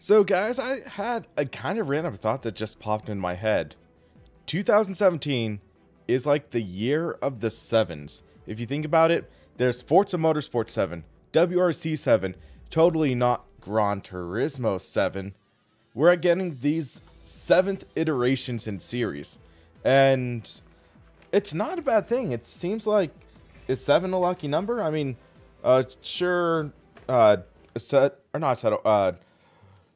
So guys, I had a kind of random thought that just popped in my head. 2017 is like the year of the sevens. If you think about it, there's Forza Motorsport 7, WRC 7, totally not Gran Turismo 7. We're getting these 7th iterations in series. And it's not a bad thing. It seems like, is 7 a lucky number? I mean, sure,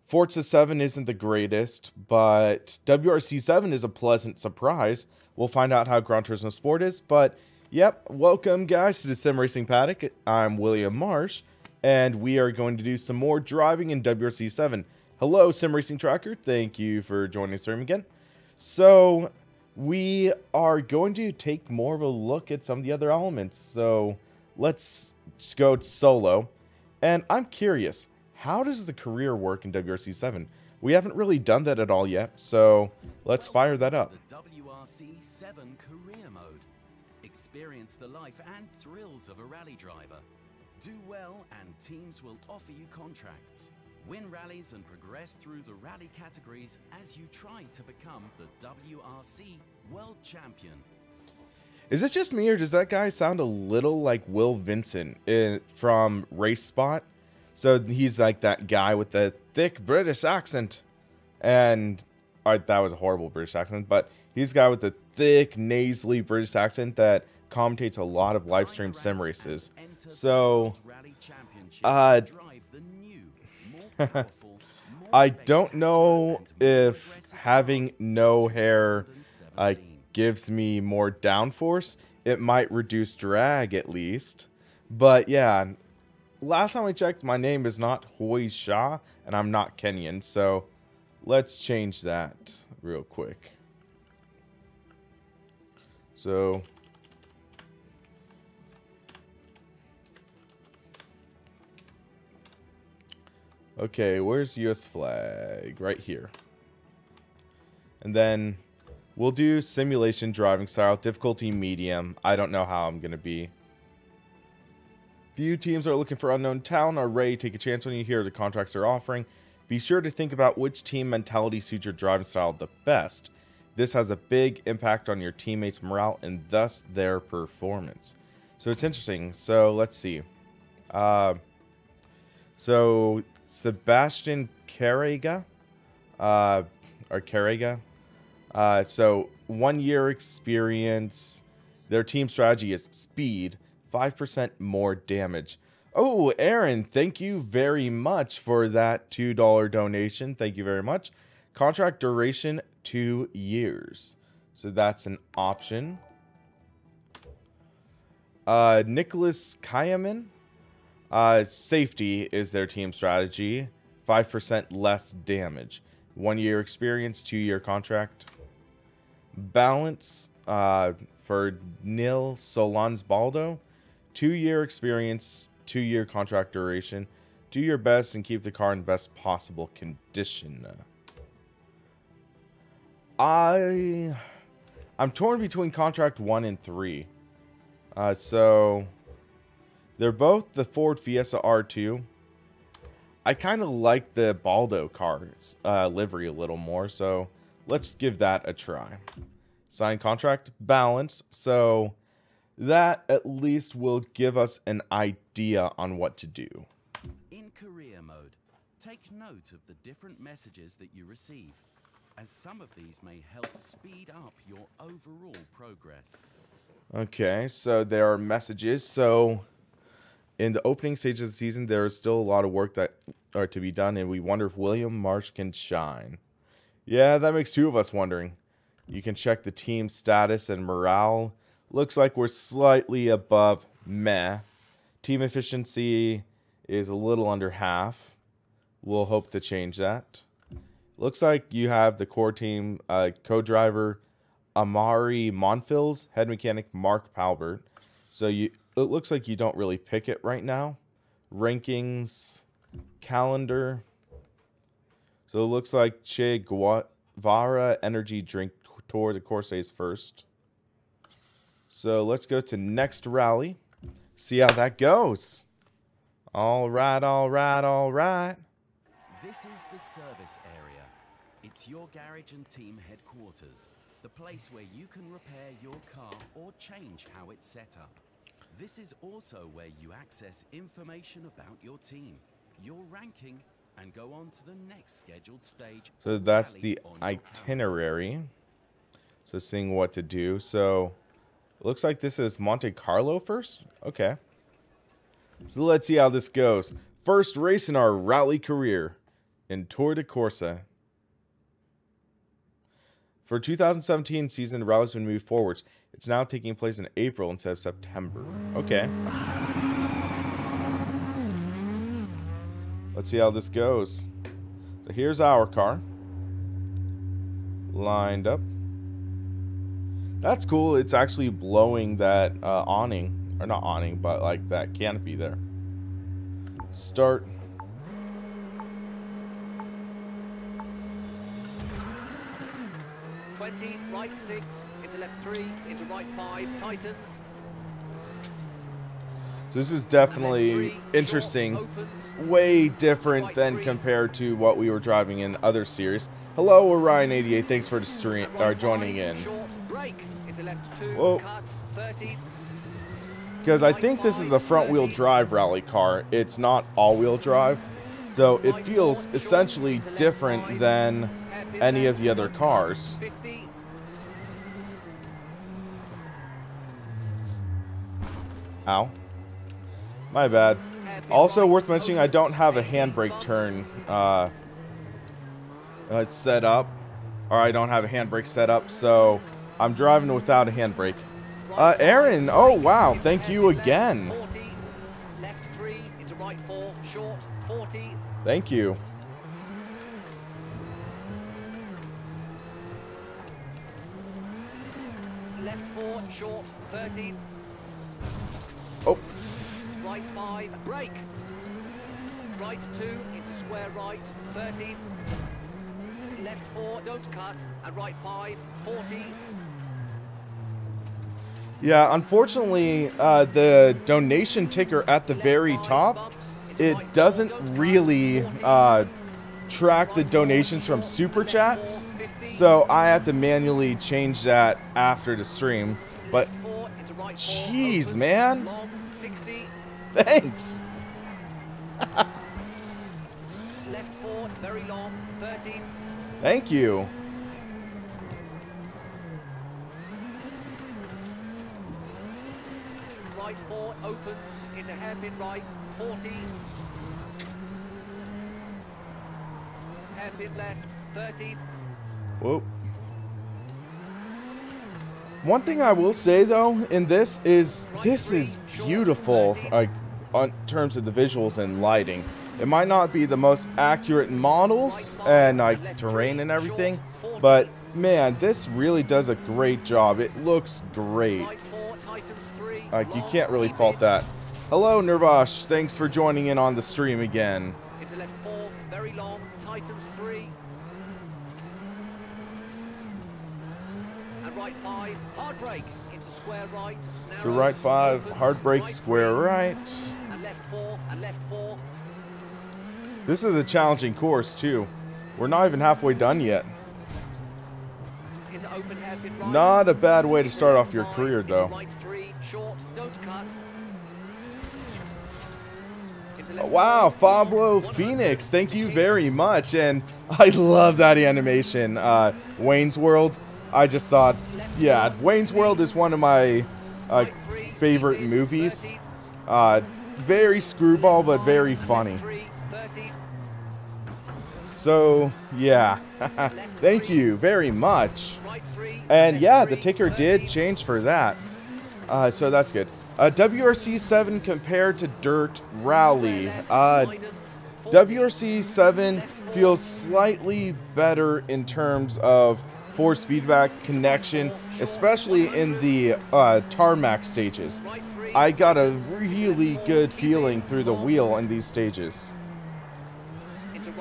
Forza 7 isn't the greatest, but WRC 7 is a pleasant surprise. We'll find out how Gran Turismo Sport is, but yep, welcome guys to the Sim Racing Paddock. I'm William Marsh, and we are going to do some more driving in WRC 7. Hello, Sim Racing Tracker. Thank you for joining the stream again. So, we are going to take more of a look at some of the other elements. So, let's go solo. And I'm curious, how does the career work in WRC 7? We haven't really done that at all yet, so let's fire that up. The WRC 7 career mode. Experience the life and thrills of a rally driver. Do well and teams will offer you contracts. Win rallies and progress through the rally categories as you try to become the WRC World Champion. Is it just me, or does that guy sound a little like Will Vincent from Race Spot? So he's like that guy with the thick British accent. And that was a horrible British accent, but he's the guy with the thick, nasally British accent that commentates a lot of live stream sim races. So, I don't know if having no hair gives me more downforce. It might reduce drag at least. But yeah, last time I checked, my name is not Hoi Shah, and I'm not Kenyan, so let's change that real quick. So, okay, where's US flag? Right here. And then we'll do simulation driving style, difficulty medium. I don't know how I'm going to be. Few teams are looking for unknown talent, are ready to take a chance on you. Here are the contracts they're offering. Be sure to think about which team mentality suits your driving style the best. This has a big impact on your teammates' morale and thus their performance. So it's interesting. So let's see. So Sebastian Carrega, so 1 year experience. Their team strategy is speed, 5% more damage. Oh, Aaron, thank you very much for that $2 donation. Thank you very much. Contract duration, 2 years. So that's an option. Nicholas Kayaman. Safety is their team strategy. 5% less damage. 1 year experience, 2 year contract. Balance for Nil Solans Baldo. 2 year experience, 2 year contract duration. Do your best and keep the car in best possible condition. I'm torn between contract 1 and 3. So they're both the Ford Fiesta R2. I kind of like the Baldo car's livery a little more, so let's give that a try. Sign contract, balance, so that at least will give us an idea on what to do. In career mode, take note of the different messages that you receive, as some of these may help speed up your overall progress. Okay, so there are messages. So in the opening stages of the season, there is still a lot of work that are to be done, and we wonder if William Marsh can shine. Yeah, that makes two of us wondering. You can check the team status and morale. Looks like we're slightly above meh. Team efficiency is a little under half. We'll hope to change that. Looks like you have the core team co-driver Amari Monfils, head mechanic Mark Palbert. So it looks like you don't really pick it right now. Rankings, calendar. So it looks like Che Guevara Energy Drink Tour de Courses first. So let's go to next rally. See how that goes. All right, all right, all right. This is the service area. It's your garage and team headquarters, the place where you can repair your car or change how it's set up. This is also where you access information about your team, your ranking, and go on to the next scheduled stage. So that's the itinerary. So seeing what to do. So it looks like this is Monte Carlo first. Okay. So let's see how this goes. First race in our rally career in Tour de Corsa. For 2017 season, the rally's been moved forwards. It's now taking place in April instead of September. Okay. Let's see how this goes. So here's our car. Lined up. That's cool. It's actually blowing that awning. Or not awning, but like that canopy there. Start. Right 6, into left 3, into right 5, tightens. So this is definitely interesting. Way different than compared to what we were driving in other series. Hello, Orion88. Thanks for the stream joining in. Whoa. Because I think this is a front-wheel drive rally car. It's not all-wheel drive. So it feels essentially different than any of the other cars. Ow. My bad. Also worth mentioning, I don't have a handbrake turn set up. Or I don't have a handbrake set up, so I'm driving without a handbrake. Aaron, oh wow, thank you again. Thank you. Left 4, short, 13. Oh. Right 5, brake. Right 2, into square right, 13. Left 4, don't cut. And right 5, 40. Yeah, unfortunately, the donation ticker at the very top, it doesn't really track the donations from Super Chats. So I have to manually change that after the stream. But, jeez, man. Thanks. Left 4, very long, 13. Thank you. Right 4 opens into hairpin right, 40. Hairpin left, 13. Whoop. One thing I will say though in this is beautiful, like on terms of the visuals and lighting. It might not be the most accurate models and like terrain and everything, but man, this really does a great job. It looks great. Like you can't really fault that. Hello Nirvash, thanks for joining in on the stream again. Into left 4, very long, tightens 3. And right 5, hard brake, into square right. To right 5, hard brake, square right. And left 4, and left 4. This is a challenging course too. We're not even halfway done yet. Into open hairpin right. Not a bad way to start off your career though. Right 3, short, don't cut. Wow, Fablo Phoenix, thank you very much, and I love that animation. Wayne's World, I just thought, yeah, Wayne's World is one of my favorite movies. Very screwball, but very funny. So, yeah, thank you very much. And yeah, the ticker did change for that, so that's good. WRC 7 compared to Dirt Rally. WRC 7 feels slightly better in terms of force feedback connection, especially in the tarmac stages. I got a really good feeling through the wheel in these stages.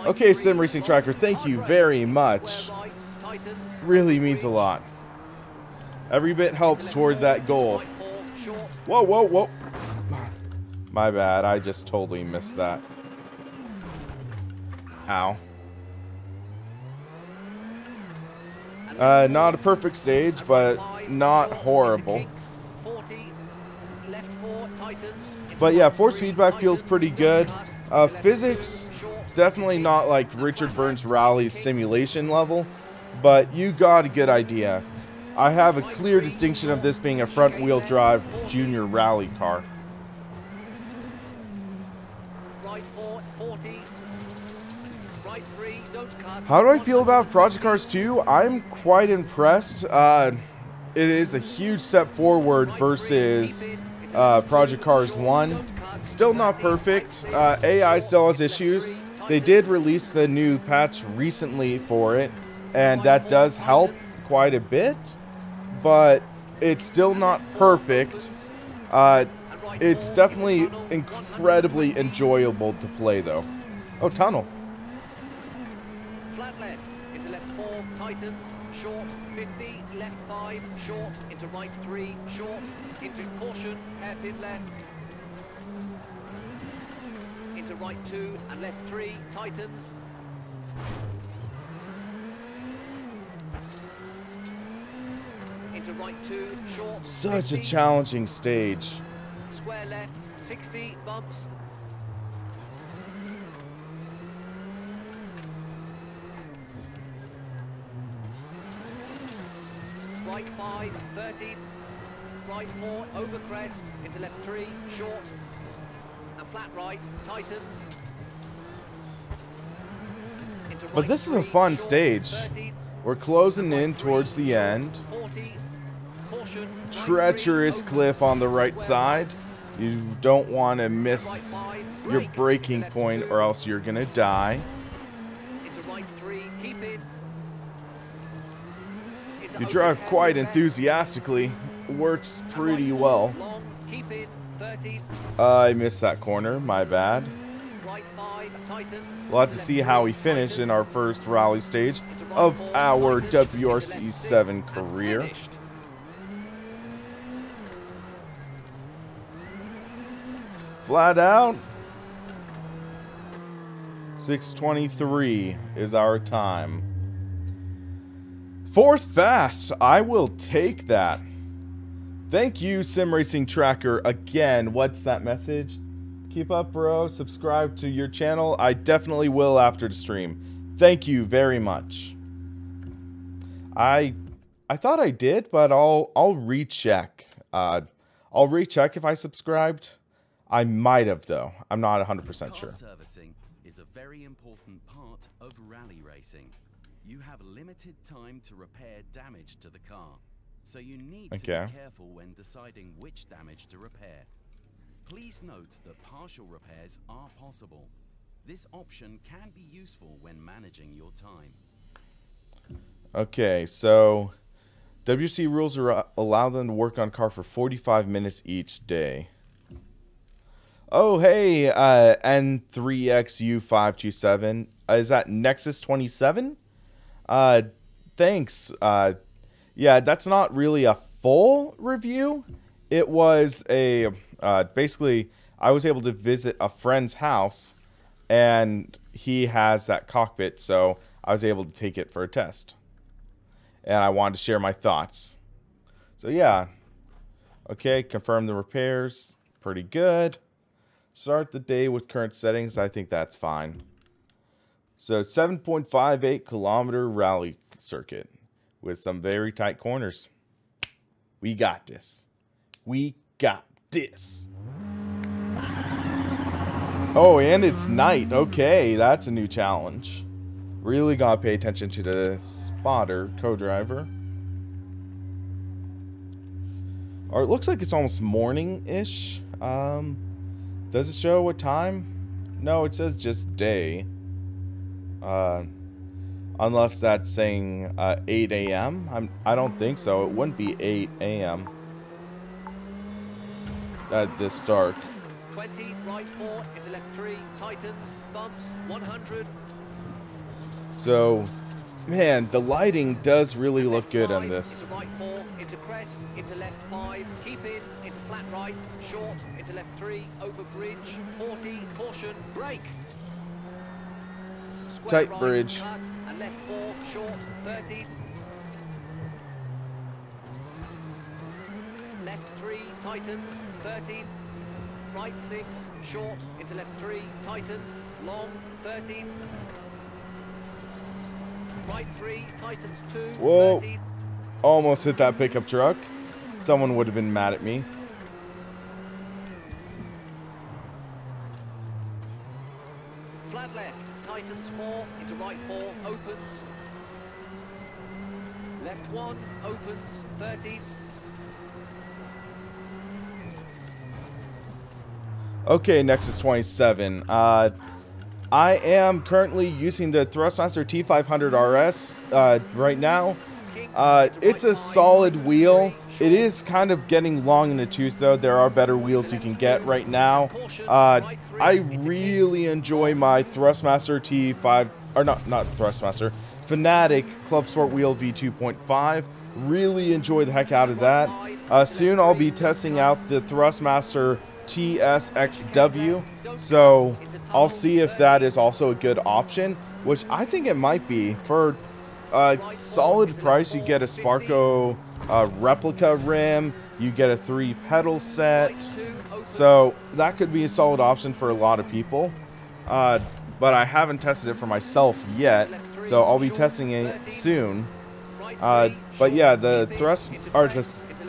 Okay, Sim Racing Tracker, thank you very much. Really means a lot. Every bit helps toward that goal. Whoa, whoa, whoa. My bad, I just totally missed that. Ow. Not a perfect stage, but not horrible. But yeah, force feedback feels pretty good. Physics, definitely not like Richard Burns Rally's simulation level, but you got a good idea. I have a clear distinction of this being a front-wheel drive junior rally car. How do I feel about Project Cars 2? I'm quite impressed. It is a huge step forward versus Project Cars 1. Still not perfect. AI still has issues. They did release the new patch recently for it, and that does help quite a bit, but it's still not perfect. It's definitely incredibly enjoyable to play, though. Oh, tunnel. Flat left, into left 4, tightens, short, 50, left 5, short, into right 3, short, into caution, hairpin left, into right 2 and left 3, tightens, into right 2, short, Such 50, a challenging stage. square left, 60, bumps, right 5, 30, right 4, over crest, into left 3, short, and flat right, tightens. Into But right this is a 3, fun short, stage. 30, We're closing right in 3, towards the short, end. 40, caution, right 3, Treacherous over, cliff on the right square side. You don't want to right miss 5, your brake, braking into left point 2, or else you're gonna die. into right 3, keep it. Into You over drive hairpin quite left, enthusiastically. Works and pretty right 4, well. long, keep it, 30, I missed that corner, my bad. right 5, tightens. We'll have to into see left how 3, we finish in tightens. our first rally stage Into right of 4, our tightens, into left WRC 6, 7 and career. finished. Flat out. 6:23 is our time. Fourth fast. I will take that. Thank you, Sim Racing Tracker. Again, what's that message? Keep up, bro. Subscribe to your channel. I definitely will after the stream. Thank you very much. I thought I did, but I'll recheck. I'll recheck if I subscribed. I might have, though. I'm not 100% sure. Car servicing is a very important part of rally racing. You have limited time to repair damage to the car, so you need to be careful when deciding which damage to repair. Please note that partial repairs are possible. This option can be useful when managing your time. Okay, so WC rules allow them to work on car for 45 minutes each day. Oh, hey, N3XU527. Is that Nexus 27? Thanks. Yeah, that's not really a full review. It was a, basically, I was able to visit a friend's house, and he has that cockpit, so I was able to take it for a test. And I wanted to share my thoughts. So, yeah. Okay, confirm the repairs. Pretty good. Start the day with current settings. I think that's fine. So 7.58 kilometer rally circuit with some very tight corners. We got this. We got this. Oh, and it's night. Okay, that's a new challenge. Really gotta pay attention to the spotter co-driver. Or it looks like it's almost morning-ish. Does it show what time? No, it says just day. Unless that's saying 8 a.m. I don't think so. It wouldn't be 8 a.m. at this dark. 20, right 4, into left 3, tightens, bumps, 100. So, man, the lighting does really look good on this. Into right 4, into crest, into left 5, keep in, into flat right, short, into left 3, over bridge, 40, caution, brake. tight right, bridge. cut, and left 4, short, 13. Left 3, tightens, 13. Right 6, short, into left 3, tightens, long, 13. Right 3, tightens 2, Whoa. 13. Almost hit that pickup truck. Someone would have been mad at me. Flat left, tightens 4, into right 4, opens. Left 1, opens, 13. Okay, Nexus 27. I am currently using the Thrustmaster T500RS right now. It's a solid wheel. It is kind of getting long in the tooth though. There are better wheels you can get right now. I really enjoy my Thrustmaster T5, or not Thrustmaster, Fanatic Club Sport Wheel V2.5. Really enjoy the heck out of that. Soon I'll be testing out the Thrustmaster TSXW, so I'll see if that is also a good option, which I think it might be. For a solid price, you get a Sparco replica rim, you get a 3 pedal set, so that could be a solid option for a lot of people. But I haven't tested it for myself yet, so I'll be testing it soon. But yeah, the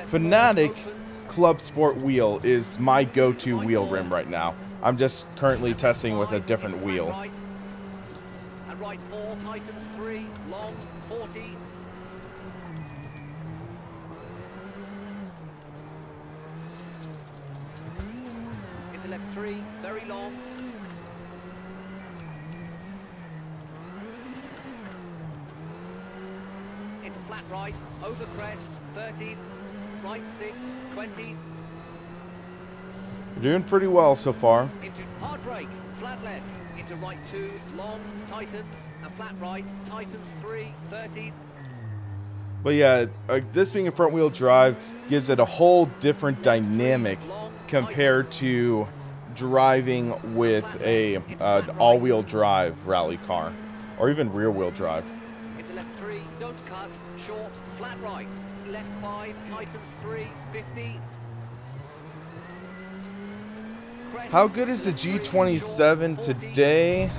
Fanatic Club Sport wheel is my go-to wheel rim right now. I'm just currently testing with a different wheel. And right 4, tightens 3, long, 40. Into left 3, very long. Into flat right, over crest, 13. Right 6, 20. You're doing pretty well so far. Into hard brake, flat left. Into right 2, long, tightens. And flat right, tightens 3, 13. But yeah, this being a front wheel drive gives it a whole different dynamic compared to driving with a all-wheel drive rally car, or even rear-wheel drive. Into left 3, don't cut, short, flat right. Left 5, tightens 3, 50. How good is the G27 today?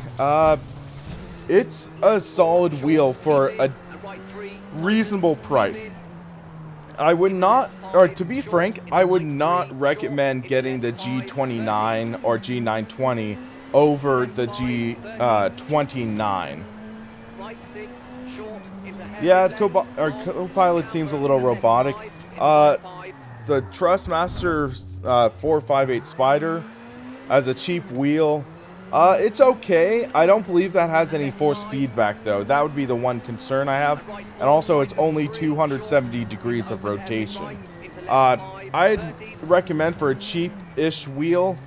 It's a solid wheel for a reasonable price. I would not, or to be frank, I would not recommend getting the G29 or G920 over the G29. Yeah, Copilot seems a little robotic. The Thrustmaster 458 Spider as a cheap wheel, it's okay. I don't believe that has any force feedback though. That would be the one concern I have. And also it's only 270 degrees of rotation. I'd recommend for a cheap-ish wheel,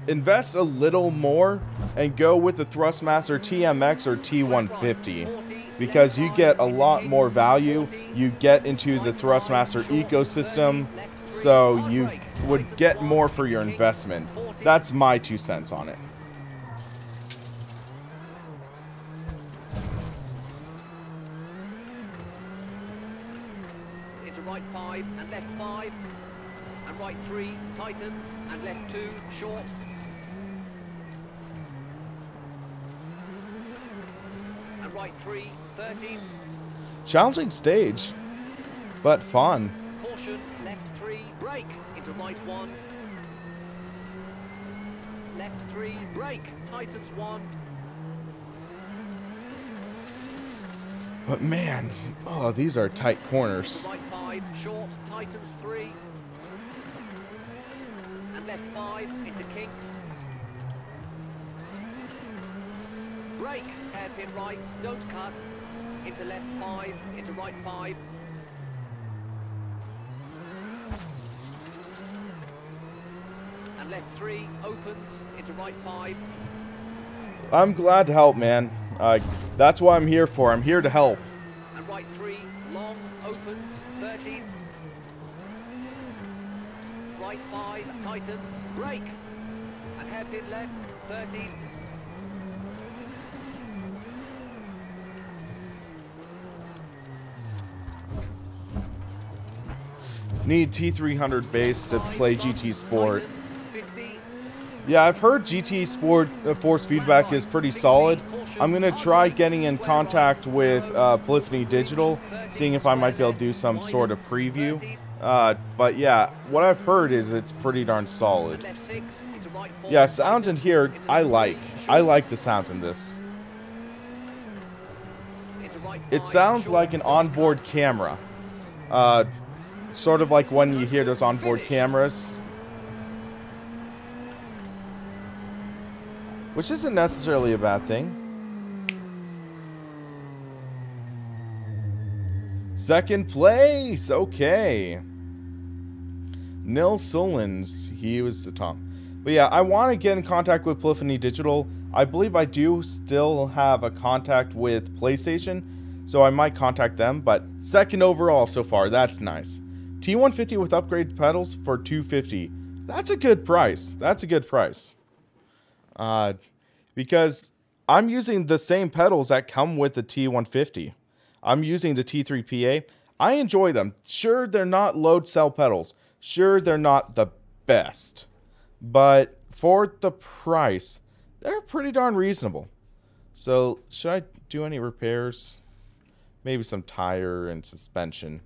invest a little more and go with the Thrustmaster TMX or T150. Because you get a lot more value, you get into the Thrustmaster ecosystem, so you would get more for your investment. That's my 2 cents on it. Into right 5 and left 5, and right 3, tightens, and left 2, short. And right 3, 13. Challenging stage, but fun. Caution, left 3, brake, into right 1. Left 3, brake, tightens 1. But man, oh, these are tight corners. Right 5, short, tightens 3. And left 5, into kinks. Brake, hairpin right, don't cut. Into left 5, into right 5. And left 3, opens, into right 5. I'm glad to help, man. That's what I'm here for. I'm here to help. And right 3, long, opens, 13. Right 5, tightens, brake. And hairpin left, 13. Need T300 base to play GT Sport. 50. Yeah, I've heard GT Sport force feedback is pretty solid. I'm going to try getting in contact with Polyphony Digital, seeing if I might be able to do some sort of preview. But yeah, what I've heard is it's pretty darn solid. Left 6 into right 4. Yeah, sounds in here, I like the sounds in this. Into right It 5, sounds short, like an onboard camera. Sort of like when you hear those onboard cameras. Which isn't necessarily a bad thing. Second place, okay. Nil Sullins, he was the top. But yeah, I want to get in contact with Polyphony Digital. I believe I do still have a contact with PlayStation, so I might contact them. But second overall so far, that's nice. T150 with upgrade pedals for $250. That's a good price. That's a good price. Because I'm using the same pedals that come with the T150. I'm using the T3PA. I enjoy them. Sure, they're not load cell pedals. Sure, they're not the best. But for the price, they're pretty darn reasonable. So, should I do any repairs? Maybe some tire and suspension.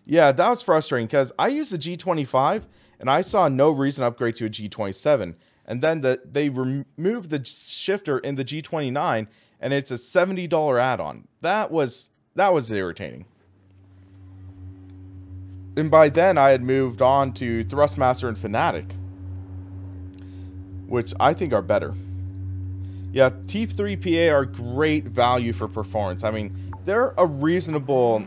Yeah, that was frustrating because I used the G25 and I saw no reason to upgrade to a G27. And then they removed the shifter in the G29 and it's a $70 add-on. That was irritating. And by then I had moved on to Thrustmaster and Fanatic, which I think are better. Yeah, T3PA are great value for performance. I mean, they're a reasonable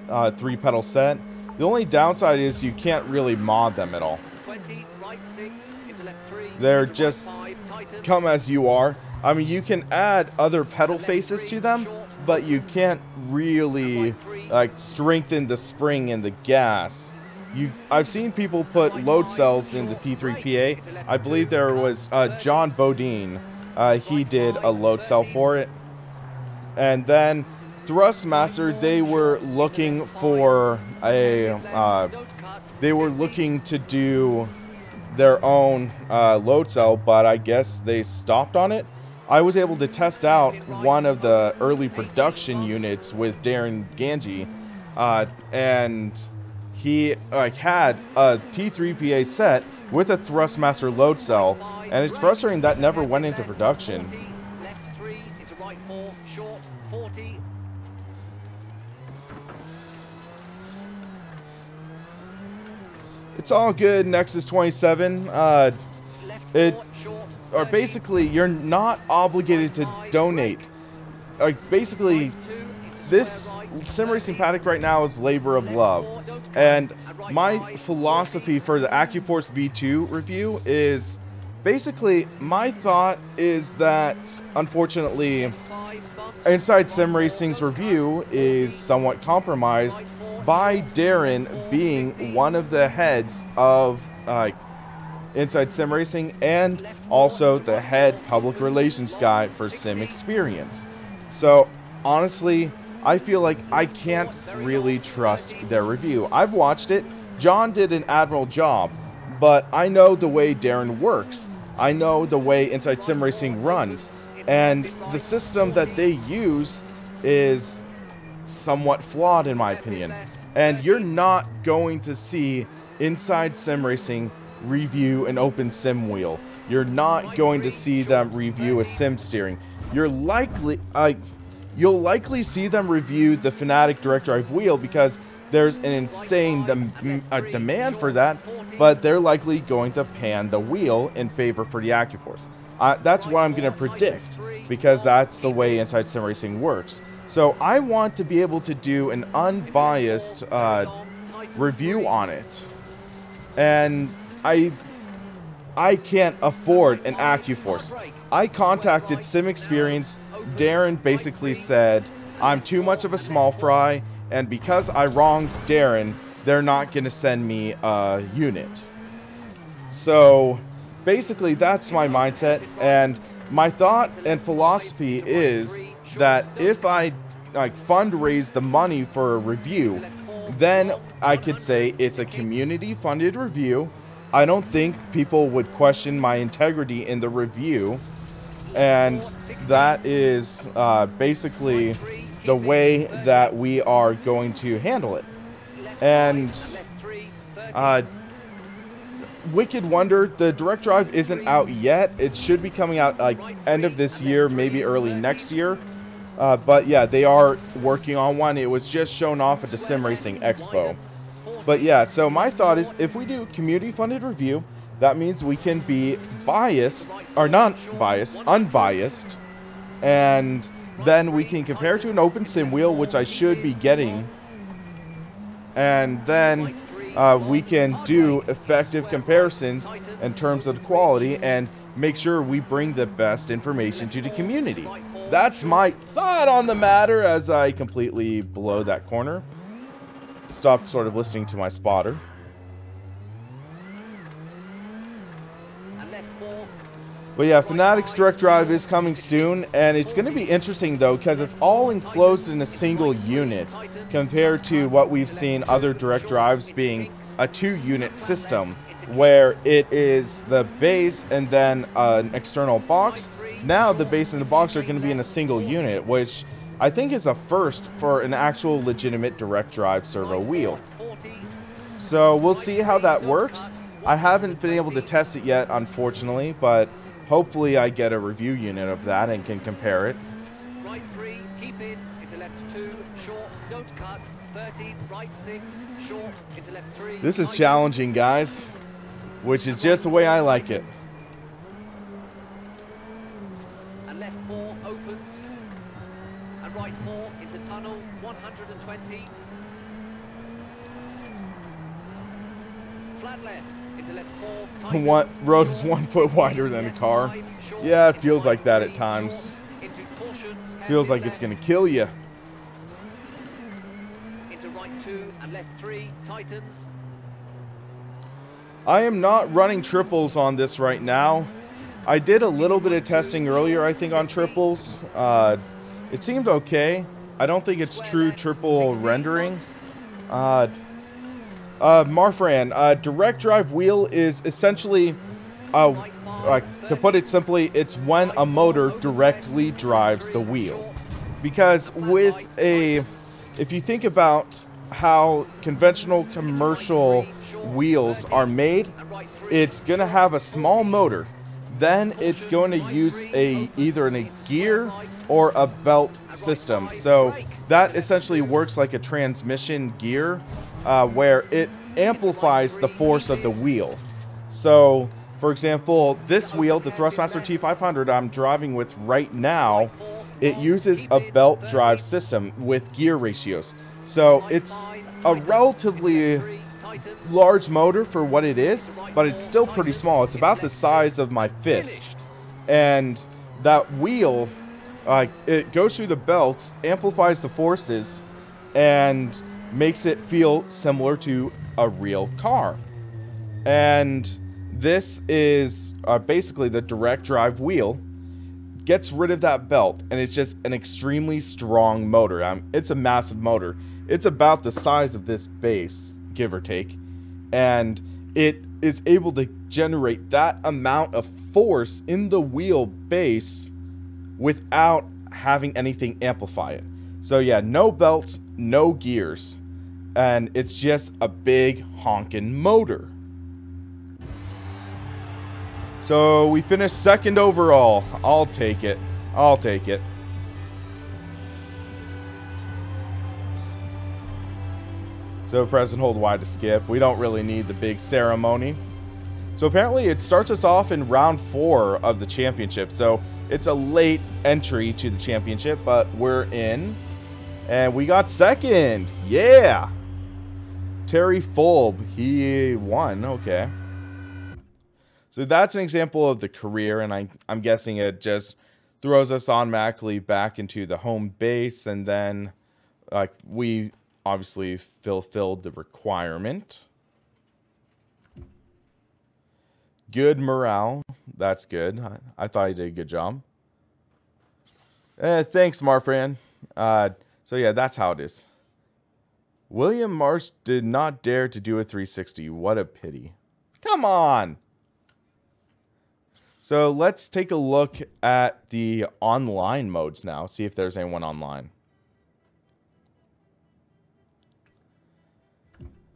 3-pedal set. The only downside is you can't really mod them at all. 20, right 6, into left 3. They're into just right 5, tighten. come as you are. I mean, you can add other pedal faces to them, but you can't really like strengthen the spring and the gas. I've seen people put load cells in the T3PA. I believe there was John Bodine. He did a load cell for it. And then Thrustmaster, they were looking for they were looking to do their own load cell, but I guess they stopped on it. I was able to test out one of the early production units with Darren Ganji, and he had a T3PA set with a Thrustmaster load cell, and it's frustrating that never went into production. Left 3 into right 4, short 40. It's all good, Nexus 27. Or basically, you're not obligated to donate. Basically, this sim racing paddock right now is labor of love. And my philosophy for the AccuForce V2 review is basically, my thought is that, unfortunately, Inside Sim Racing's review is somewhat compromised by Darren being one of the heads of Inside Sim Racing and also the head public relations guy for Sim Experience. So honestly, I feel like I can't really trust their review. I've watched it. John did an admirable job, but I know the way Darren works. I know the way Inside Sim Racing runs, and the system that they use is somewhat flawed in my opinion. And you're not going to see Inside Sim Racing review an open sim wheel. You're not going to see them review a sim steering. You'll likely see them review the Fanatic Direct Drive wheel because there's an insane demand for that, but they're likely going to pan the wheel in favor for the AccuForce. That's what I'm going to predict because that's the way Inside Sim Racing works. So I want to be able to do an unbiased review on it. And I can't afford an AccuForce. I contacted Sim Experience. Darren basically said, I'm too much of a small fry, and because I wronged Darren, they're not going to send me a unit. So basically that's my mindset, and my thought and philosophy is that if I like fundraise the money for a review, then I could say it's a community-funded review. I don't think people would question my integrity in the review, and that is basically the way that we are going to handle it. And Wicked Wonder, the direct drive isn't out yet. It should be coming out like end of this year, maybe early next year. But yeah, they are working on one. It was just shown off at the Sim Racing Expo. But yeah, so my thought is if we do community funded review, that means we can be biased, or not biased, unbiased. And then we can compare to an open sim wheel, which I should be getting. And then we can do effective comparisons in terms of the quality and make sure we bring the best information to the community. That's my thought on the matter as I completely blow that corner. Stopped sort of listening to my spotter. But yeah, Fanatics Direct Drive is coming soon, and it's going to be interesting though because it's all enclosed in a single unit compared to what we've seen other direct drives being a 2-unit system where it is the base and then an external box. Now the base and the box are going to be in a single unit, which I think is a first for an actual legitimate direct drive servo wheel. So we'll see how that works. I haven't been able to test it yet, unfortunately, but hopefully I get a review unit of that and can compare it. Right 3, keep in, into left 2, short, don't cut, 30, right 6, short, into left 3. This is challenging, guys, which is just the way I like it. And left 4 opens, and right 4 into tunnel, 120. Flat left, into left 4. What road is 1 foot wider than a car? Yeah, it feels like that at times. Feels like it's gonna kill you. Into right 2 and left 3, tightens. I am not running triples on this right now. I did a little bit of testing earlier, I think, on triples. It seemed okay. I don't think it's true triple rendering. Marfran, direct drive wheel is essentially, to put it simply, it's when a motor directly drives the wheel. Because with if you think about how conventional commercial wheels are made, it's going to have a small motor. Then it's going to use either a gear or a belt system. So that essentially works like a transmission gear, where it amplifies the force of the wheel. So, for example, this wheel, the Thrustmaster T500 I'm driving with right now, it uses a belt drive system with gear ratios. So it's a relatively large motor for what it is, but it's still pretty small. It's about the size of my fist. And that wheel, it goes through the belts, amplifies the forces, and makes it feel similar to a real car. And this is basically the direct drive wheel. Gets rid of that belt, and it's just an extremely strong motor. It's a massive motor. It's about the size of this base, give or take. And it is able to generate that amount of force in the wheel base without having anything amplify it. So yeah, no belts, no gears, and it's just a big honkin' motor. So we finished second overall. I'll take it. I'll take it. So press and hold Y to skip. We don't really need the big ceremony. So apparently it starts us off in round 4 of the championship. So it's a late entry to the championship, but we're in. And we got second. Yeah. Terry Fulb, he won. Okay. So that's an example of the career, and I'm guessing it just throws us automatically back into the home base, and then we obviously fulfilled the requirement. Good morale. That's good. I thought I did a good job. Thanks, Marfran. So yeah, that's how it is. William Marsh did not dare to do a 360. What a pity. Come on! So let's take a look at the online modes now. See if there's anyone online.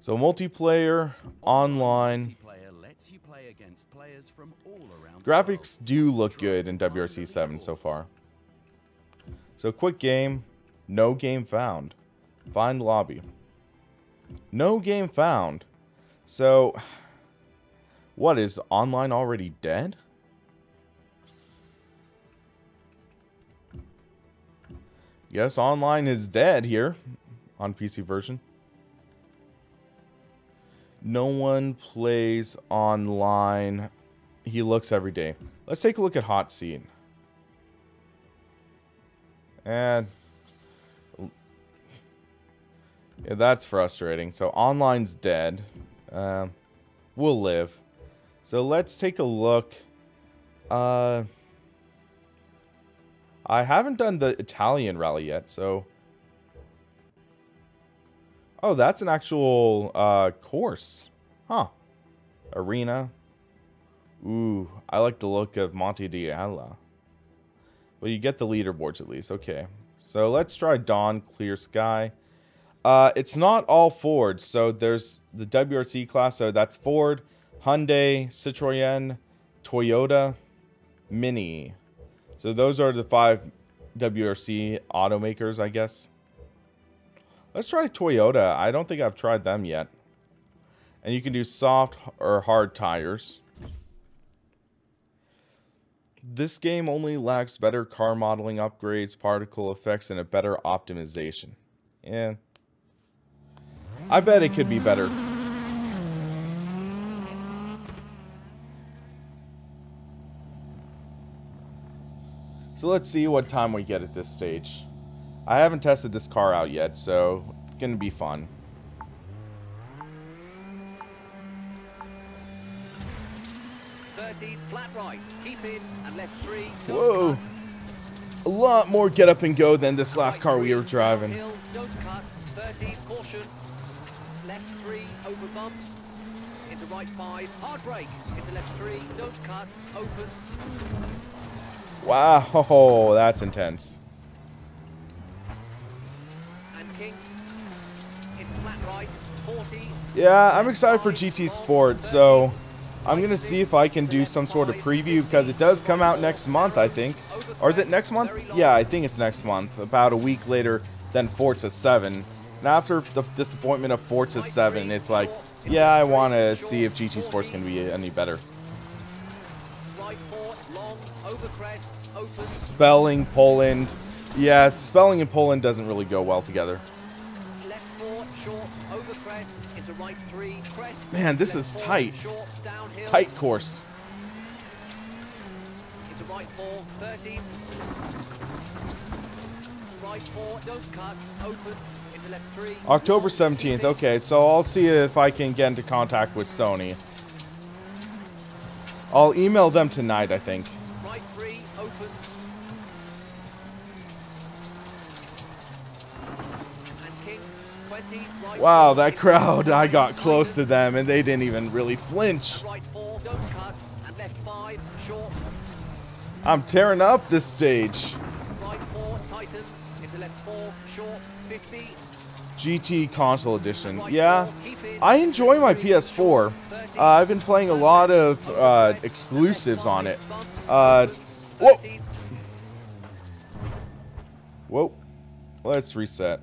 So multiplayer, online. Multiplayer lets you play against players from all around. Graphics do look good in WRC 7 so far. So quick game, no game found. Find lobby. No game found. So, what, is online already dead? Yes, online is dead here on PC version. No one plays online. He looks every day. Let's take a look at Hot Seat. And yeah, that's frustrating. So online's dead. We'll live. So let's take a look. I haven't done the Italian rally yet, so. Oh, that's an actual course. Huh. Arena. Ooh, I like the look of Monte d'Ala. Well, you get the leaderboards at least. Okay. So let's try Dawn, Clear Sky. It's not all Ford. So there's the WRC class. So that's Ford, Hyundai, Citroën, Toyota, Mini. So those are the 5 WRC automakers, I guess. Let's try Toyota. I don't think I've tried them yet. And you can do soft or hard tires. This game only lacks better car modeling upgrades, particle effects, and a better optimization. Yeah. I bet it could be better. So let's see what time we get at this stage. I haven't tested this car out yet, so it's gonna be fun. Flat right, keep in and left 3. Whoa. A lot more get up and go than this last car we were driving. Don't cut. 30, caution. Left 3, over bumps. Into right 5, hard brake. Into left 3, don't cut, open. Wow, that's intense. And king. Into flat right, 40. Yeah, I'm excited for GT Sport, so I'm going to see if I can do some sort of preview because it does come out next month, I think. Or is it next month? Yeah, I think it's next month. About a week later than Forza 7. And after the disappointment of Forza 7, it's like, yeah, I want to see if GT Sports can be any better. Spelling Poland. Yeah, spelling in Poland doesn't really go well together. Man, this is tight. Tight course. Into right 4, 30. Right 4, don't cut, open. Into left 3. October 17th. Okay, so I'll see if I can get into contact with Sony. I'll email them tonight, I think. Right 3, open. And king, 20. Right wow, that crowd, I got close to them and they didn't even really flinch. Right 4, don't cut, and left 5, short. I'm tearing up this stage. Right 4, tighten. Into left 4, short, 50. GT Console Edition. Yeah, I enjoy my PS4. I've been playing a lot of exclusives on it. Whoa! Whoa. Let's reset.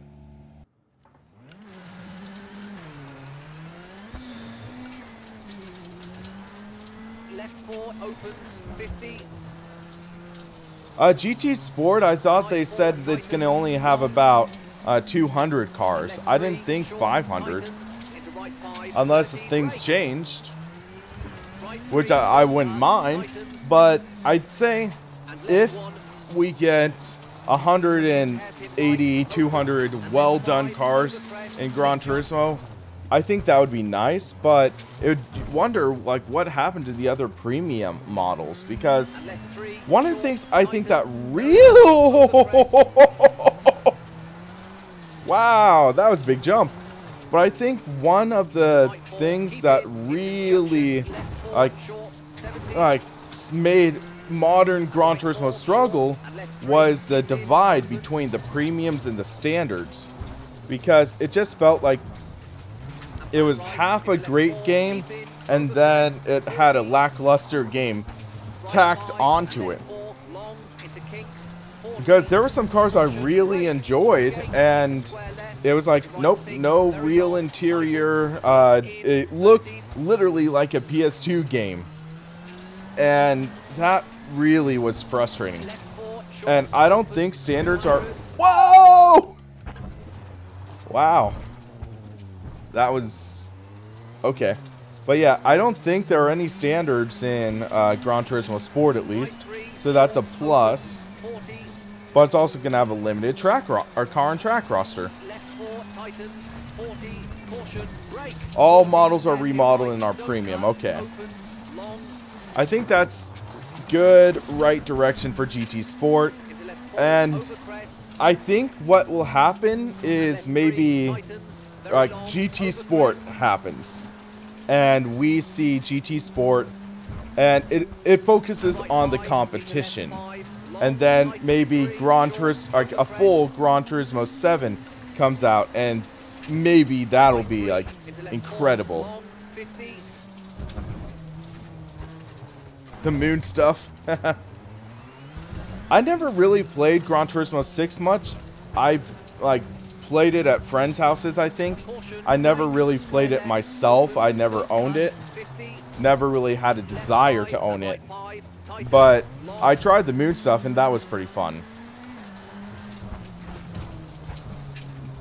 Left 4, open, 50. GT Sport, I thought they said that it's going to only have about 200 cars. I didn't think 500. Unless things changed. Which I wouldn't mind. But I'd say if we get 180, 200 well-done cars in Gran Turismo, I think that would be nice, but it would wonder like what happened to the other premium models, because one of the things I think that Wow, that was a big jump. But I think one of the things that really like made modern Gran Turismo struggle was the divide between the premiums and the standards, because it just felt like it was half a great game and then it had a lackluster game tacked onto it. Because there were some cars I really enjoyed, and it was like, nope, no real interior. It looked literally like a PS2 game. And that really was frustrating. And I don't think standards are... Whoa! Wow. That was... okay. But yeah, I don't think there are any standards in Gran Turismo Sport, at least. So that's a plus. But it's also going to have a limited car and track roster. All models are remodeled in our premium. Okay. I think that's good, right direction for GT Sport. And I think what will happen is maybe like GT Sport happens. And we see GT Sport, and it focuses on the competition. And then maybe Gran Turismo, like a full Gran Turismo 7 comes out, and maybe that'll be like incredible. The moon stuff. I never really played Gran Turismo 6 much. I like played it at friends' houses, I think. I never really played it myself. I never owned it. Never really had a desire to own it. But I tried the moon stuff, and that was pretty fun.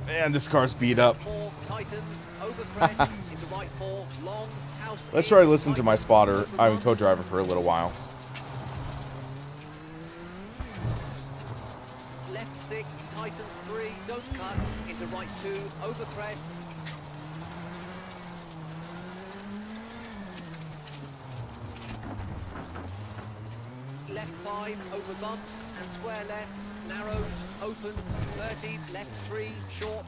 Man, this car's beat up. Let's try to listen to my spotter, co-driver for a little while. Left 6, Titan 3, don't cut, into right 2, over crest. Left 5, over bumps, and square left, narrows, opens, 30, left 3, short.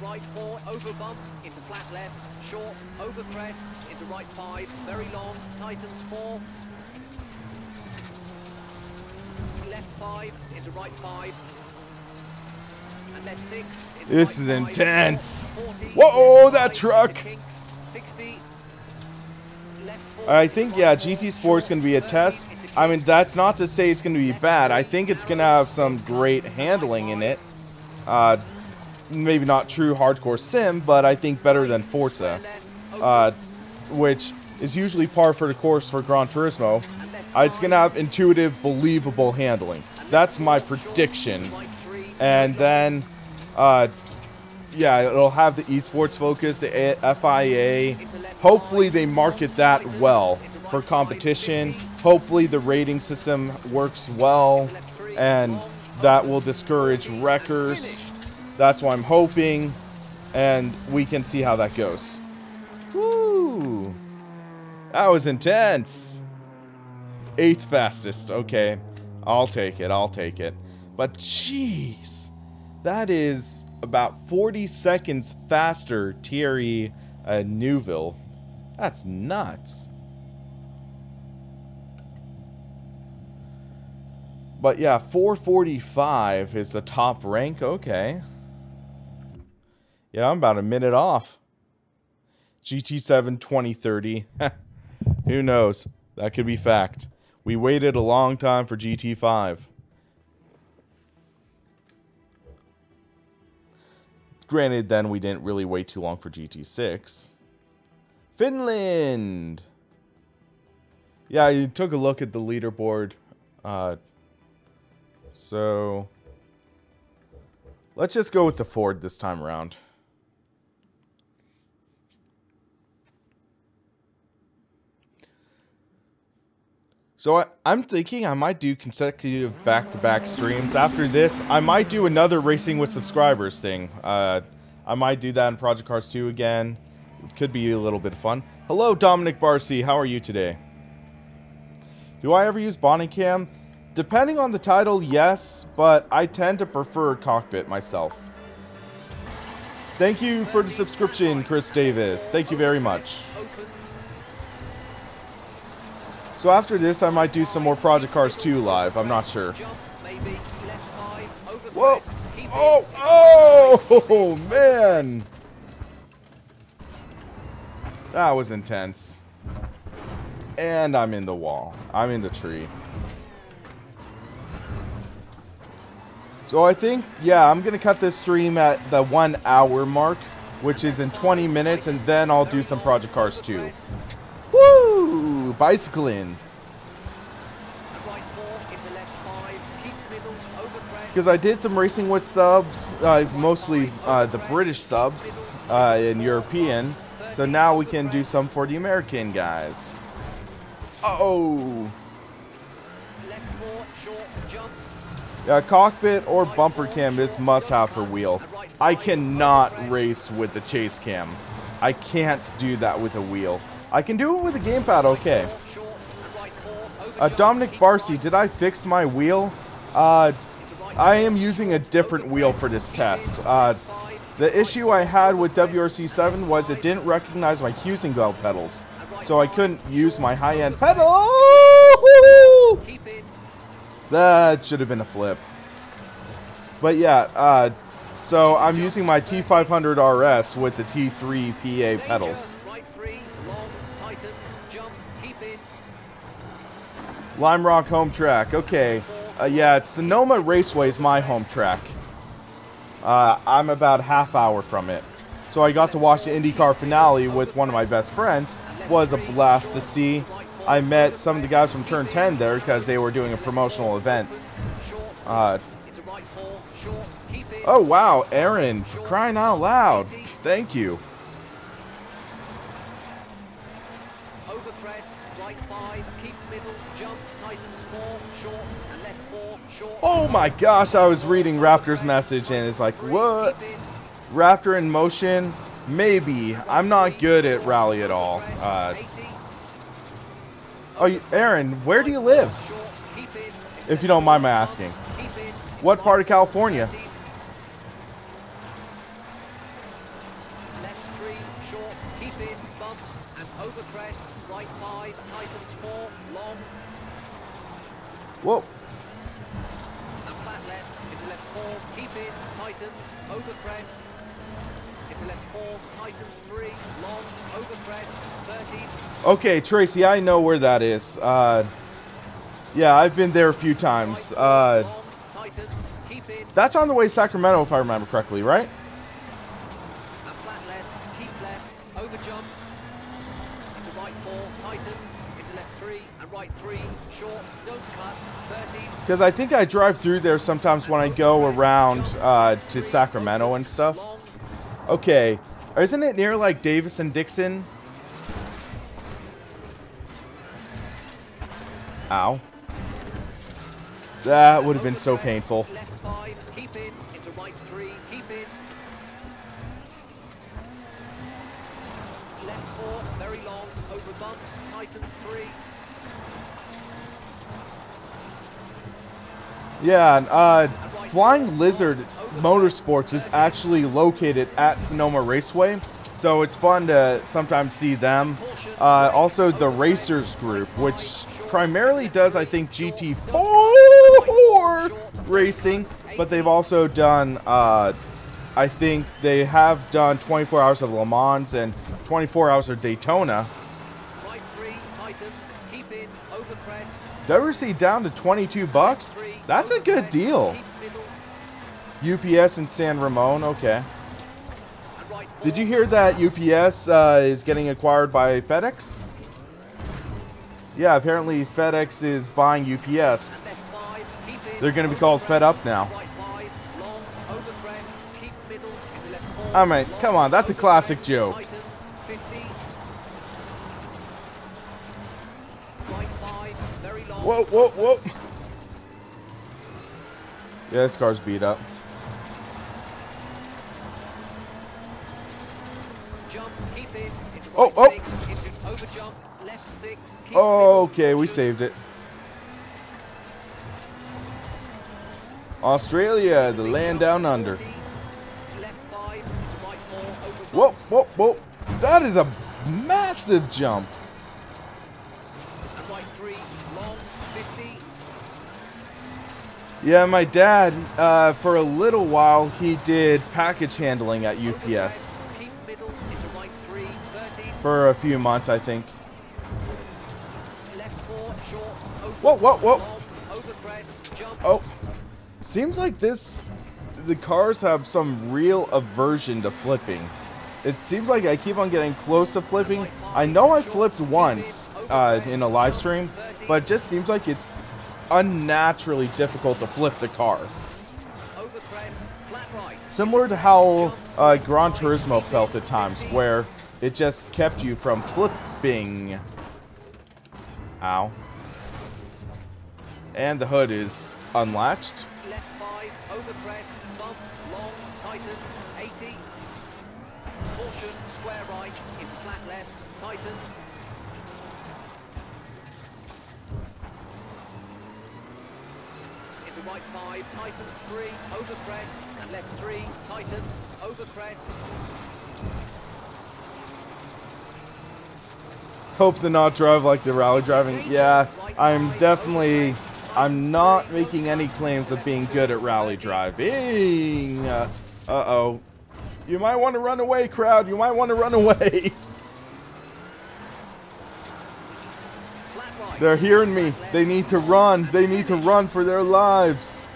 Right 4, over bump, into flat left, short, over crest, into right 5, very long, tightens 4. Left 5, into right 5. And left 6, into This right is 5, intense. 40, Whoa, left that 5, truck. into kinks, 60. Left 4, I think, into yeah, right GT 4, Sport's going to be a 30, test. into I mean, kinks. that's not to say it's going to be bad. I think it's going to have some great handling in it. Maybe not true hardcore sim, but I think better than Forza, which is usually par for the course for Gran Turismo. It's going to have intuitive, believable handling. That's my prediction. And then, yeah, it'll have the esports focus, the FIA. Hopefully they market that well for competition. Hopefully the rating system works well, and that will discourage wreckers. That's what I'm hoping, and we can see how that goes. Woo! That was intense. 8th fastest. Okay, I'll take it. I'll take it. But jeez, that is about 40 seconds faster Thierry Neuville. That's nuts. But yeah, 445 is the top rank. Okay. Yeah, I'm about a minute off. GT7 2030. Who knows? That could be fact. We waited a long time for GT5. Granted, then we didn't really wait too long for GT6. Finland! Yeah, you took a look at the leaderboard. So let's just go with the Ford this time around. So I'm thinking I might do consecutive back-to-back streams. After this, I might do another Racing with Subscribers thing. I might do that in Project Cars 2 again. It could be a little bit of fun. Hello, Dominic Barcy. How are you today? Do I ever use body cam? Depending on the title, yes, but I tend to prefer Cockpit myself. Thank you for the subscription, Chris Davis. Thank you very much. So after this, I might do some more Project Cars 2 live. I'm not sure. Whoa! Oh, man! That was intense. And I'm in the wall. I'm in the tree. So I think, yeah, I'm going to cut this stream at the 1 hour mark, which is in 20 minutes, and then I'll do some Project Cars 2. Woo! Bicycling. Because I did some racing with subs, mostly the British subs and European. So now we can do some for the American guys. Oh! Cockpit or bumper cam is must-have for wheel. I cannot race with the chase cam. I can't do that with a wheel. I can do it with a gamepad, okay. Dominic Barcy, did I fix my wheel? I am using a different wheel for this test. The issue I had with WRC 7 was it didn't recognize my Husing belt pedals. So I couldn't use my high-end pedal. That should have been a flip. But yeah, so I'm using my T500RS with the T3 PA pedals. Lime Rock home track. Okay. Yeah, it's Sonoma Raceway is my home track. I'm about half hour from it. So I got to watch the IndyCar finale with one of my best friends. Was a blast to see. I met some of the guys from Turn 10 there because they were doing a promotional event. Oh wow, Aaron, for crying out loud. Thank you. Oh my gosh, I was reading Raptor's message and it's like, what? Raptor in motion? Maybe. I'm not good at rally at all. Oh, Aaron, where do you live? If you don't mind my asking. What part of California? Whoa. Okay, Tracy, I know where that is. Yeah, I've been there a few times. That's on the way to Sacramento, if I remember correctly, right? Because I think I drive through there sometimes when I go around to Sacramento and stuff. Okay, isn't it near like Davis and Dixon? Ow. That would have been so painful. Yeah, Flying Lizard Motorsports is actually located at Sonoma Raceway, so it's fun to sometimes see them. Also, the Racers Group, which primarily does, I think, GT4 racing, but they've also done, I think they have done 24 Hours of Le Mans and 24 Hours of Daytona. WRC down to 22 bucks? That's a good deal. UPS in San Ramon, okay. Did you hear that UPS is getting acquired by FedEx? Yeah, apparently FedEx is buying UPS. They're going to be called Fed Up now. I mean, come on, that's a classic joke. Whoa, whoa, whoa. Yeah, this car's beat up. Oh, oh. Oh, okay, we saved it. Australia, the land down under. Left 5 into right 4 over Whoa, bumps. whoa, whoa. That is a massive jump. And right 3 long 50. Yeah, my dad, for a little while, he did package handling at UPS. Keep middle into right 3 30. For a few months, I think. Left 4 short over. Whoa, whoa, whoa. Long, over crest jump. Oh, seems like the cars have some real aversion to flipping. It seems like I keep on getting close to flipping. I know I flipped once in a live stream, but it just seems like it's unnaturally difficult to flip the car. Over crest flat right. Similar to how Gran Turismo felt at times, where it just kept you from flipping. Ow. And the hood is unlatched. Left 5 over crest bump long tighten 80. Caution square right into flat left tighten. Into right 5 tighten 3 over crest and left 3 tighten over crest. Hope to not drive like the rally driving. Yeah, I'm not making any claims of being good at rally driving. Uh-oh. You might want to run away, crowd. You might want to run away. Flat right. They're hearing me. They need to run. They need to run for their lives.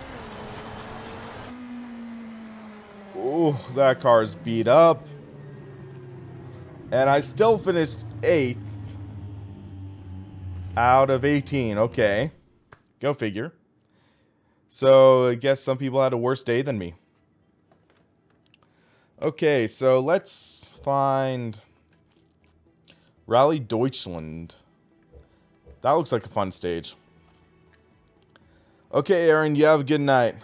Oh, that car's beat up. And I still finished 8th. Out of 18, okay. Go figure. So, I guess some people had a worse day than me. Okay, so let's find Rally Deutschland. That looks like a fun stage. Okay, Aaron, you have a good night.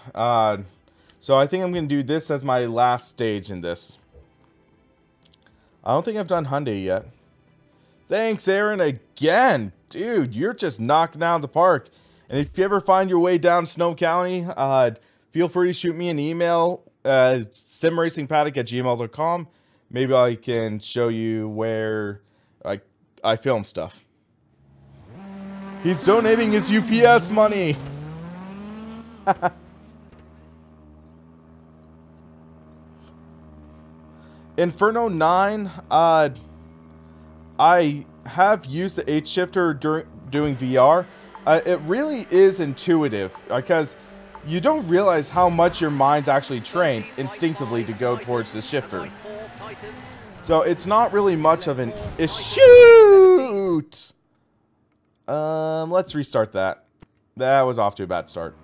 So I think I'm going to do this as my last stage in this. I don't think I've done Hyundai yet. Thanks, Aaron, again. Dude, you're just knocking out the park. And if you ever find your way down Snow County, feel free to shoot me an email, simracingpaddock@gmail.com. Maybe I can show you where I film stuff. He's donating his UPS money. Inferno 9, I have used the H-shifter during doing VR. It really is intuitive because you don't realize how much your mind's actually trained instinctly to go towards the shifter. So it's not really much of an issue. Let's restart that. That was off to a bad start.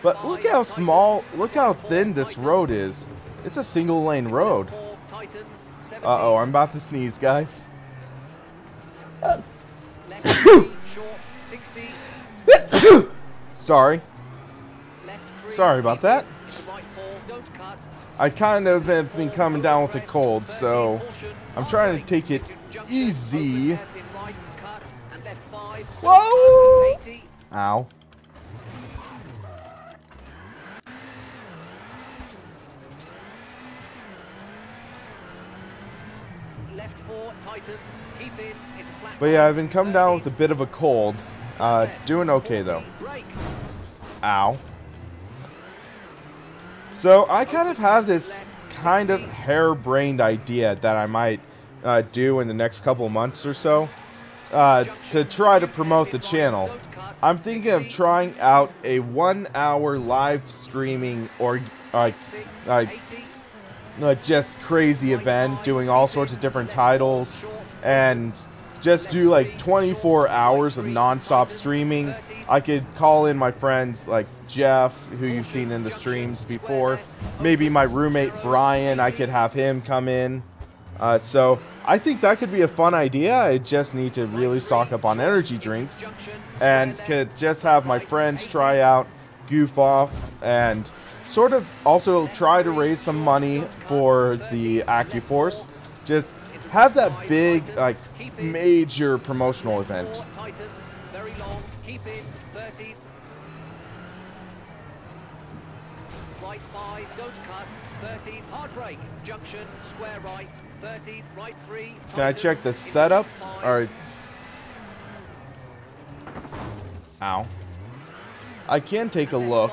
But look how small, look how thin this road is. It's a single lane road. Uh-oh, I'm about to sneeze, guys. Sorry. Sorry about that. I kind of have been coming down with a cold, so I'm trying to take it easy. Whoa! Ow. But yeah, I've been coming down with a bit of a cold. Doing okay though. Ow. So I kind of have this kind of harebrained idea that I might do in the next couple of months or so to try to promote the channel. I'm thinking of trying out a 1-hour live streaming or just crazy event, doing all sorts of different titles, and just do like 24 hours of non-stop streaming. I could call in my friends like Jeff, who you've seen in the streams before. Maybe my roommate Brian, I could have him come in. So I think that could be a fun idea. I just need to really stock up on energy drinks and could just have my friends try out, goof off, and sort of also try to raise some money for the AccuForce. Just have that big, like, major promotional event. keep in, 13. Right 5, don't cut, 13, hard brake, junction, square right, 13, right 3. Can I check the setup? Or it's... Ow. I can take a look.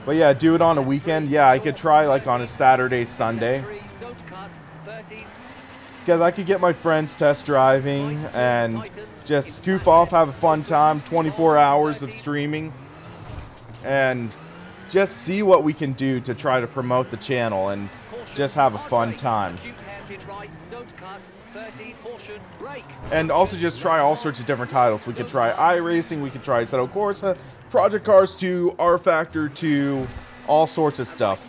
But yeah, do it on a weekend. Yeah, I could try like on a Saturday, Sunday. Because I could get my friends test driving and just goof off, have a fun time, 24 hours of streaming. And just see what we can do to try to promote the channel and just have a fun time. And also just try all sorts of different titles. We could try iRacing, we could try Assetto Corsa, Project Cars 2, R Factor 2, all sorts of stuff.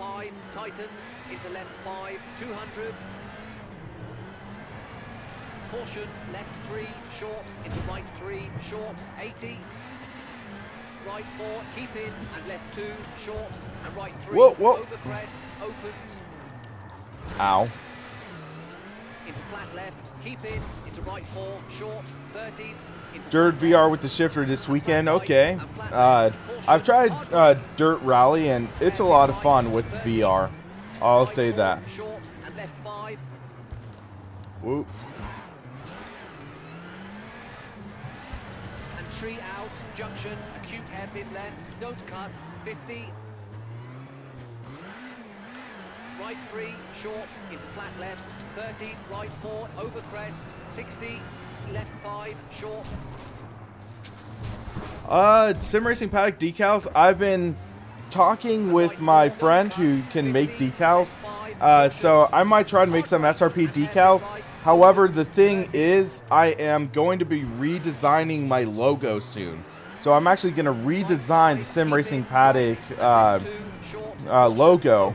Caution, left 3, short, into right 3, short, 80. Right 4, keep in, and left 2, short, and right 3, whoa, whoa. over crest, opens. Ow. Into flat left, keep in, into right 4, short, 13. Dirt VR with the shifter this weekend, okay. I've tried Dirt Rally, and it's a lot of fun with VR. I'll say that. Short, and left 5. Whoop. And tree out, junction, acute hairpin left, don't cut, 50. Right 3, short, into flat left, 30, right 4, over crest, 60, left 5, short. Sim Racing Paddock decals, I've been talking with my friend who can make decals, so I might try to make some SRP decals. However, the thing is, I am going to be redesigning my logo soon. So I'm actually going to redesign the Sim Racing Paddock logo.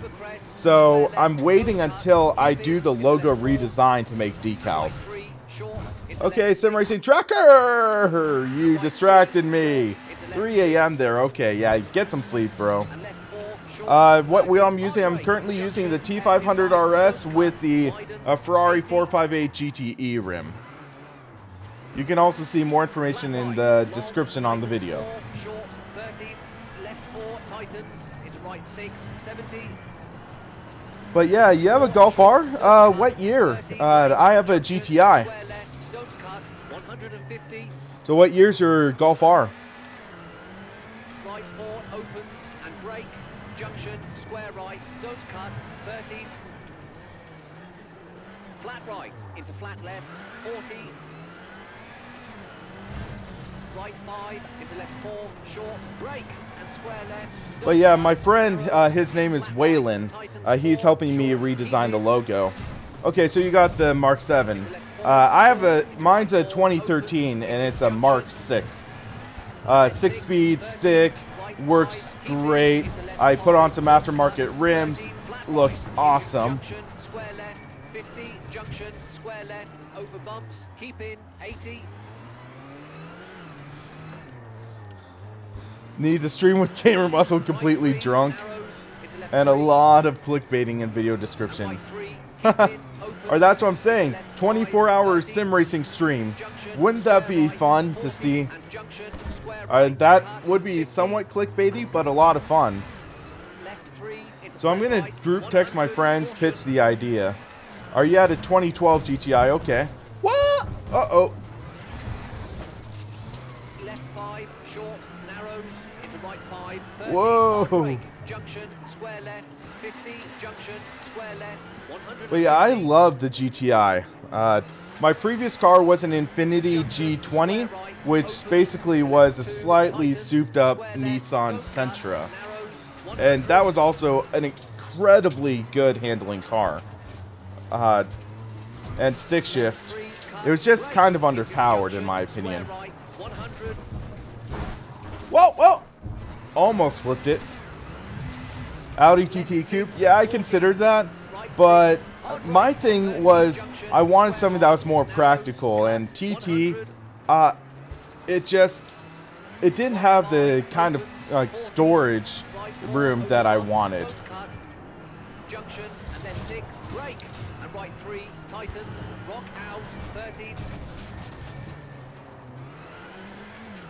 So I'm waiting until I do the logo redesign to make decals. Okay, Sim Racing Tracker! You distracted me. 3 a.m. there. Okay, yeah, get some sleep, bro. I'm currently using the T500RS with the Ferrari 458 GTE rim. You can also see more information in the description on the video. But yeah, you have a Golf R? What year? I have a GTI. So what year's your Golf R? Right 4 opens and brake, junction, square right, don't cut, 13. Flat right, into flat left, 40. Right 5, into left 4, short, brake, and square left. But yeah, my friend, his name is Waylon. He's helping me redesign the logo. Okay, so you got the Mark 7. Mine's a 2013, and it's a Mark 6. 6-speed stick, works great. I put on some aftermarket rims, looks awesome. Junction, square left, 50, junction, square left, over bumps, keep in, 80. Needs a stream with gamer muscle completely drunk. And a lot of clickbaiting in video descriptions. Or that's what I'm saying. 24-hour sim racing stream. Wouldn't that be fun to see? That would be somewhat clickbaity, but a lot of fun. So I'm going to group text my friends, pitch the idea. Are you at a 2012 GTI? Okay. What? Uh-oh. Left 5, short, narrows, into right 5, 30, whoa. Junction, square left, 50, junction, square left, 100. But yeah, I love the GTI. My previous car was an Infiniti G20, which basically was a slightly souped up Nissan Sentra. And that was also an incredibly good handling car. And stick shift. It was just kind of underpowered in my opinion. Whoa, whoa! Almost flipped it. Audi TT Coupe, yeah, I considered that, but my thing was I wanted something that was more practical, and TT, it didn't have the kind of like storage room that I wanted. Junction and then 6, brake, and right 3, tighten, rock out, 13.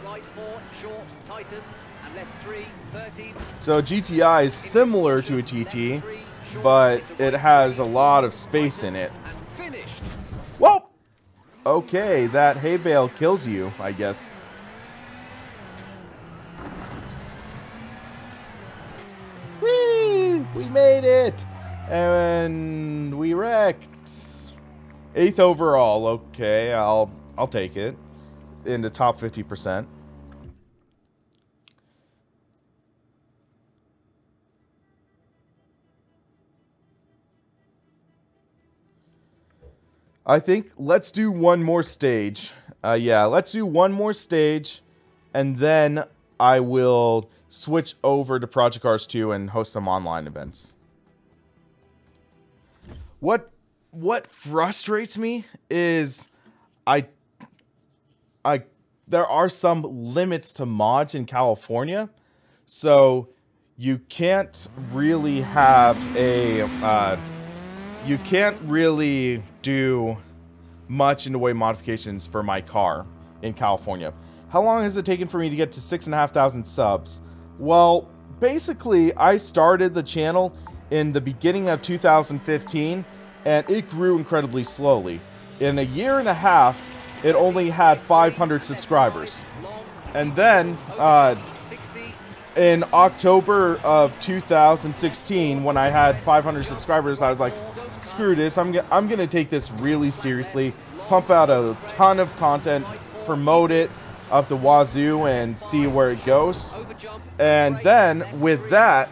right 4, short, tightens, and left 3, 13. So GTI is similar to a TT, but it has a lot of space in it. And finished. Well, okay, that hay bale kills you, I guess. Whee! We made it! And we wrecked. 8th overall. Okay, I'll take it. In the top 50%. I think let's do one more stage. Yeah, let's do one more stage, and then I will switch over to Project Cars 2 and host some online events. What frustrates me is there are some limits to mods in California, so you can't really have a you can't really do much in the way of modifications for my car in California. How long has it taken for me to get to 6,500 subs? Well, basically, I started the channel in the beginning of 2015, and it grew incredibly slowly. In a year and a half, it only had 500 subscribers. And then, in October of 2016, when I had 500 subscribers, I was like, screw this, I'm gonna take this really seriously, pump out a ton of content, promote it up the wazoo, and see where it goes. And then, with that,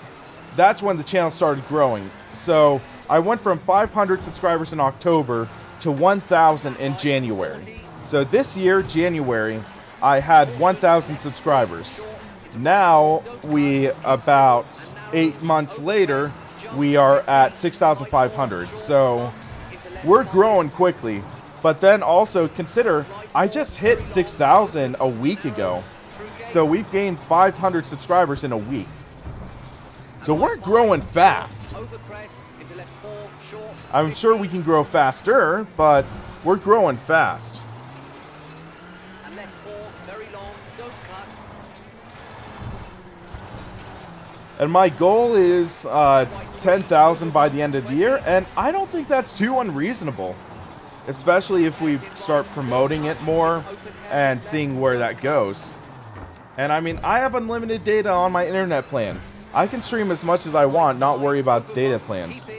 that's when the channel started growing. So, I went from 500 subscribers in October to 1,000 in January. So this year, January, I had 1,000 subscribers. Now, about 8 months later, we are at 6,500. So we're growing quickly. But then also consider, I just hit 6,000 a week ago. So we've gained 500 subscribers in a week. So we're growing fast. I'm sure we can grow faster, but we're growing fast. And my goal is 10,000 by the end of the year, and I don't think that's too unreasonable. Especially if we start promoting it more and seeing where that goes. And I mean, I have unlimited data on my internet plan. I can stream as much as I want, not worry about data plans.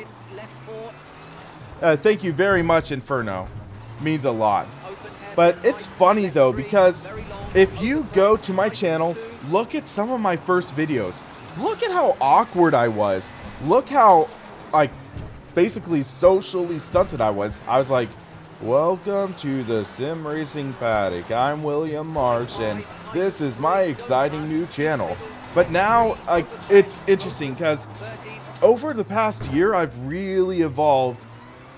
Thank you very much, Inferno. Means a lot. But it's funny though, because if you go to my channel, look at some of my first videos. Look at how awkward I was. Look how, like, basically socially stunted I was. I was like, welcome to the Sim Racing Paddock. I'm William Marsh, and this is my exciting new channel. But now, like, it's interesting because over the past year, I've really evolved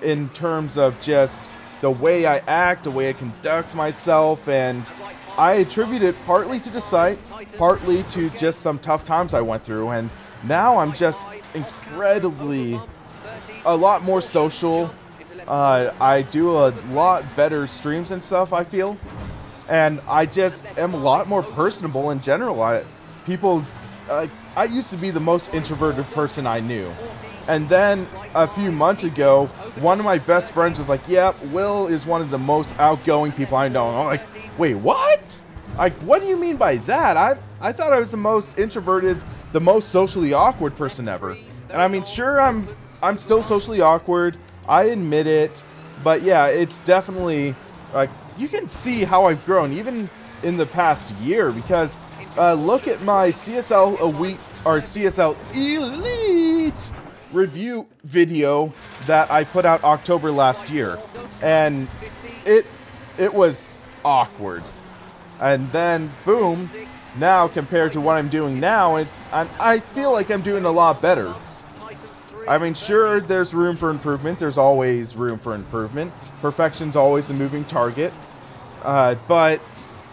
in terms of just the way I act, the way I conduct myself, and I attribute it partly to the site, partly to just some tough times I went through, and now I'm just incredibly, a lot more social. I do a lot better streams and stuff, I feel, and I just am a lot more personable in general. I used to be the most introverted person I knew. And then a few months ago, one of my best friends was like, yeah, Will is one of the most outgoing people I know. And I'm like, wait, what? Like, what do you mean by that? I thought I was the most introverted, the most socially awkward person ever. And I mean, sure, I'm still socially awkward. I admit it. But yeah, it's definitely, like, you can see how I've grown, even in the past year, because look at my CSL CSL Elite review video that I put out October last year, and it was awkward. And then boom, now compared to what I'm doing now, and I feel like I'm doing a lot better. I mean, sure, there's room for improvement. There's always room for improvement. Perfection's always a moving target. But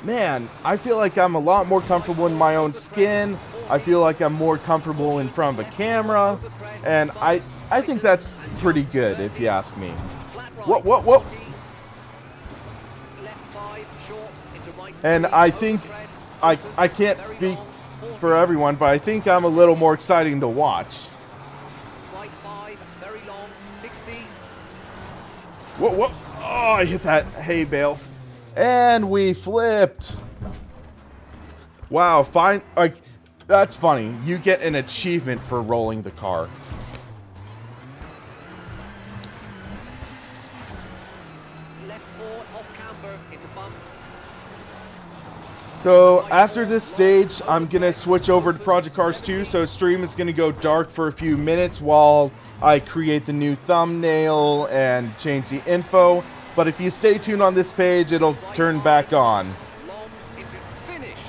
man, I feel like I'm a lot more comfortable in my own skin. I feel like I'm more comfortable in front of a camera, and I think that's pretty good, if you ask me. Whoa. And I think I can't speak for everyone, but I think I'm a little more exciting to watch. Right 5, very long, 60. Whoa, whoa. Oh, I hit that hay bale. And we flipped. Wow, fine. Like, that's funny. You get an achievement for rolling the car. Left 4, off camber, into bump. So after this stage, I'm going to switch over to Project Cars 2. So stream is going to go dark for a few minutes while I create the new thumbnail and change the info. But if you stay tuned on this page, it'll turn back on. Long, into finished.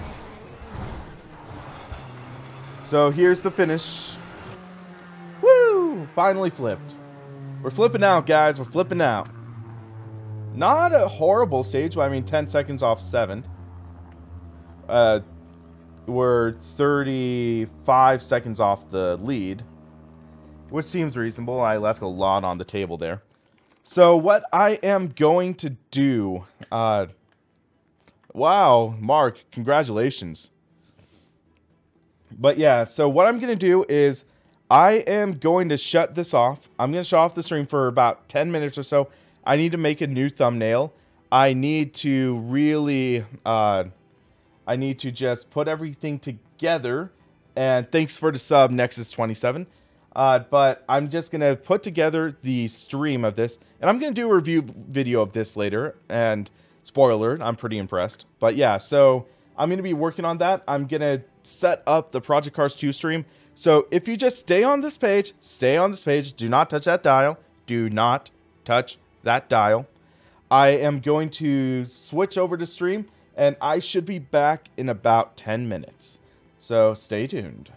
So here's the finish. Woo! Finally flipped. We're flipping out, guys. We're flipping out. Not a horrible stage. I mean, 10 seconds off 7th. We're 35 seconds off the lead, which seems reasonable. I left a lot on the table there. So what I am going to do, wow, Mark, congratulations. But yeah, so what I'm going to do is I am going to shut this off. I'm going to shut off the stream for about 10 minutes or so. I need to make a new thumbnail. I need to really, I need to just put everything together. And thanks for the sub, Nexus27. But I'm just going to put together the stream of this. And I'm going to do a review video of this later. And spoiler, I'm pretty impressed. But yeah, so I'm going to be working on that. I'm going to set up the Project Cars 2 stream. So if you just stay on this page, do not touch that dial. Do not touch that dial. I am going to switch over to stream. And I should be back in about 10 minutes. So stay tuned.